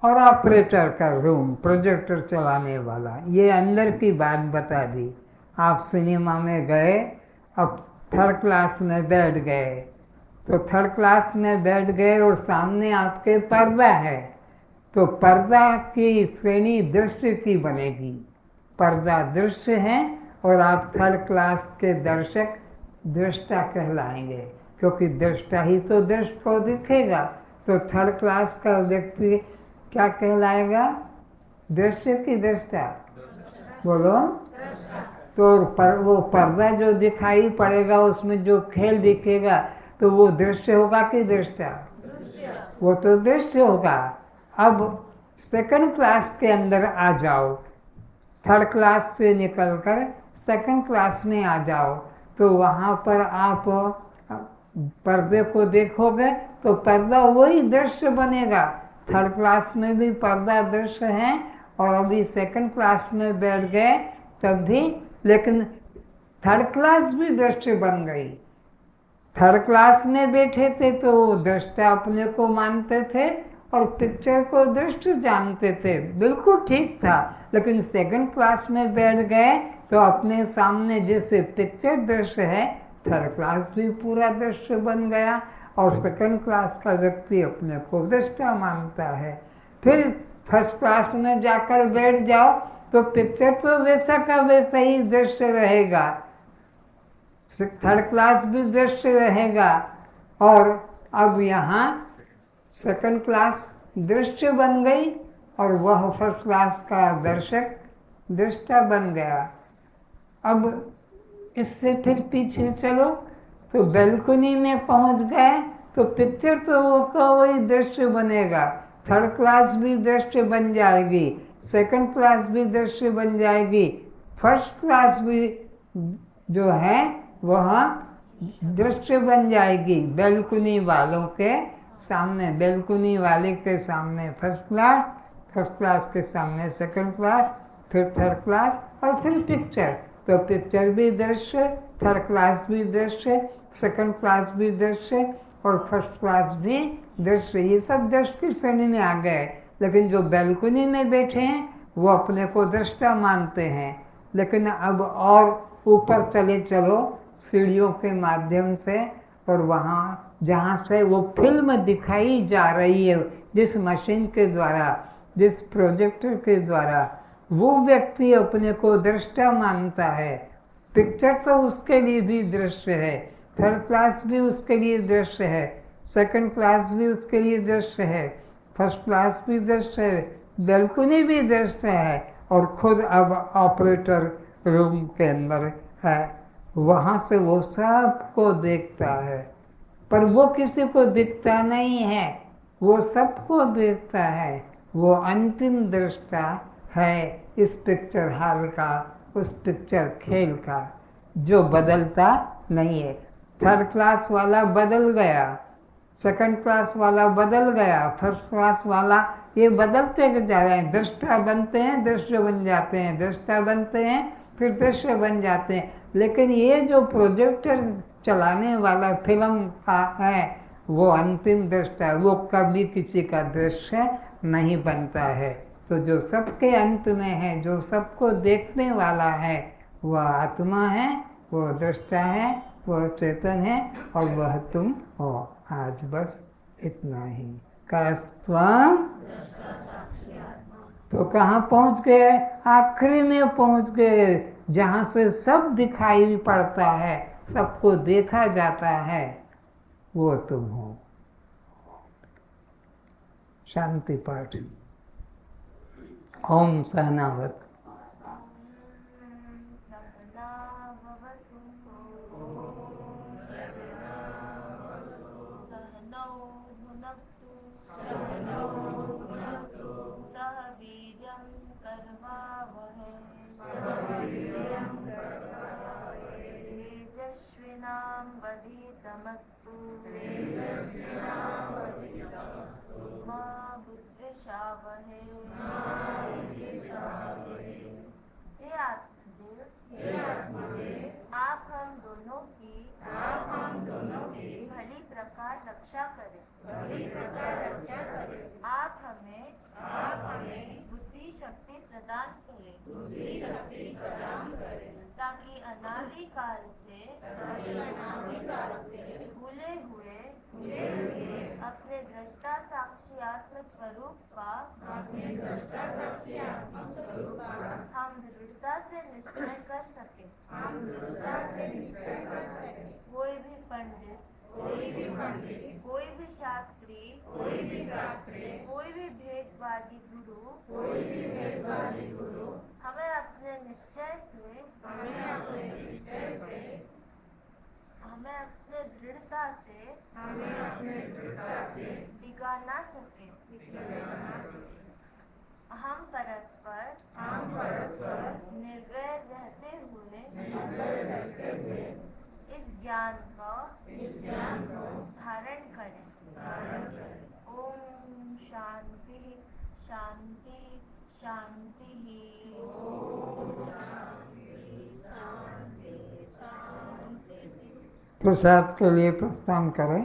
और ऑपरेटर का रूम, प्रोजेक्टर चलाने वाला। ये अंदर की बात बता दी। आप सिनेमा में गए, अब थर्ड क्लास में बैठ गए, तो थर्ड क्लास में बैठ गए और सामने आपके पर्दा है, तो पर्दा की श्रेणी दृश्य की बनेगी। पर्दा दृश्य है और आप थर्ड क्लास के दर्शक दृष्टा कहलाएंगे, क्योंकि दृष्टा ही तो दृश्य को दिखेगा। तो थर्ड क्लास का व्यक्ति क्या कहलाएगा? दृश्य की दृष्टा, बोलो। तो वो पर्दा जो दिखाई पड़ेगा उसमें जो खेल दिखेगा तो वो दृश्य होगा कि दृष्टा? वो तो दृश्य होगा। अब सेकंड क्लास के अंदर आ जाओ, थर्ड क्लास से निकलकर सेकंड क्लास में आ जाओ, तो वहाँ पर आप पर्दे को देखोगे तो पर्दा वही दृश्य बनेगा। थर्ड क्लास में भी पर्दा दृश्य है और अभी सेकंड क्लास में बैठ गए तब भी, लेकिन थर्ड क्लास भी दृश्य बन गई। थर्ड क्लास में बैठे थे तो दृष्टा अपने को मानते थे और पिक्चर को दृश्य जानते थे, बिल्कुल ठीक था। लेकिन सेकंड क्लास में बैठ गए तो अपने सामने जैसे पिक्चर दृश्य है, थर्ड क्लास भी पूरा दृश्य बन गया और सेकंड क्लास का व्यक्ति अपने को दृष्टा मानता है। फिर फर्स्ट क्लास में जाकर बैठ जाओ तो पिक्चर तो वैसा का वैसा ही दृश्य रहेगा, थर्ड क्लास भी दृश्य रहेगा। और अब यहाँ सेकंड क्लास दृश्य बन गई और वह फर्स्ट क्लास का दर्शक दृष्टा बन गया। अब इससे फिर पीछे चलो तो बैल्कनी में पहुंच गए तो पिक्चर तो वो वही दृश्य बनेगा, थर्ड क्लास भी दृश्य बन जाएगी, सेकंड क्लास भी दृश्य बन जाएगी, फर्स्ट क्लास भी जो है वह दृश्य बन जाएगी। बैल्कनी वालों के सामने, बैल्कनी वाले के सामने फर्स्ट क्लास, फर्स्ट क्लास के सामने सेकंड क्लास, फिर थर्ड क्लास और फिर पिक्चर। तो पिक्चर भी दृश्य, थर्ड क्लास भी दृश्य, सेकंड क्लास भी दृश्य और फर्स्ट क्लास भी दृश्य। ये सब दृश्य की श्रेणी में आ गए। लेकिन जो बैल्कनी में बैठे हैं वो अपने को दृष्टा मानते हैं। लेकिन अब और ऊपर चले चलो सीढ़ियों के माध्यम से, और वहाँ जहाँ से वो फिल्म दिखाई जा रही है, जिस मशीन के द्वारा, जिस प्रोजेक्टर के द्वारा, वो व्यक्ति अपने को दृष्टा मानता है। पिक्चर तो उसके लिए भी दृश्य है, थर्ड क्लास भी उसके लिए दृश्य है, सेकंड क्लास भी उसके लिए दृश्य है, फर्स्ट क्लास भी दृश्य है, बैल्कनी भी दृश्य है, और खुद अब ऑपरेटर रूम के अंदर है, वहाँ से वो सबको देखता है। पर वो किसी को दिखता नहीं है, वो सबको देखता है। वो अंतिम दृष्टा है इस पिक्चर हॉल का, उस पिक्चर खेल का, जो बदलता नहीं है। थर्ड क्लास वाला बदल गया, सेकंड क्लास वाला बदल गया, फर्स्ट क्लास वाला, ये बदलते जा रहे हैं। दृष्टा बनते हैं, दृश्य बन जाते हैं, दृष्टा बनते हैं, फिर दृश्य बन जाते हैं। लेकिन ये जो प्रोजेक्टर चलाने वाला फिल्म का है, वो अंतिम दृष्टा, वो कभी किसी का दृश्य नहीं बनता है। तो जो सबके अंत में है, जो सबको देखने वाला है, वह आत्मा है, वो दृष्टा है, वह चेतन है, और वह तुम हो। आज बस इतना ही। कस्त्वं, तो कहाँ पहुँच गए? आखिरी में पहुँच गए, जहाँ से सब दिखाई पड़ता है, सबको देखा जाता है, वो तुम हो। शांति पाठ। ओम सहनावत। तेजस्विनावधीतमस्तु मा विद्विषावहै। हे आत्मदेव, आप हम दोनों की भली प्रकार रक्षा करें। आप हमें बुद्धि शक्ति प्रदान करें, ताकि अनादि काल से भूले हुए अपने दृष्टा साक्षी आत्म स्वरूप का हम दृढ़ता से निश्चय कर सके। कोई भी पंडित, कोई भी शास्त्री, कोई भी भेदवादी गुरु हमें अपने निश्चय से, हमें अपने दृढ़ता से डिगा ना सके। हम परस्पर निर्वैर रहते हुए इस ज्ञान को धारण करें। ओम शांति शांति शांति ही। प्रसाद के लिए प्रस्थान करें।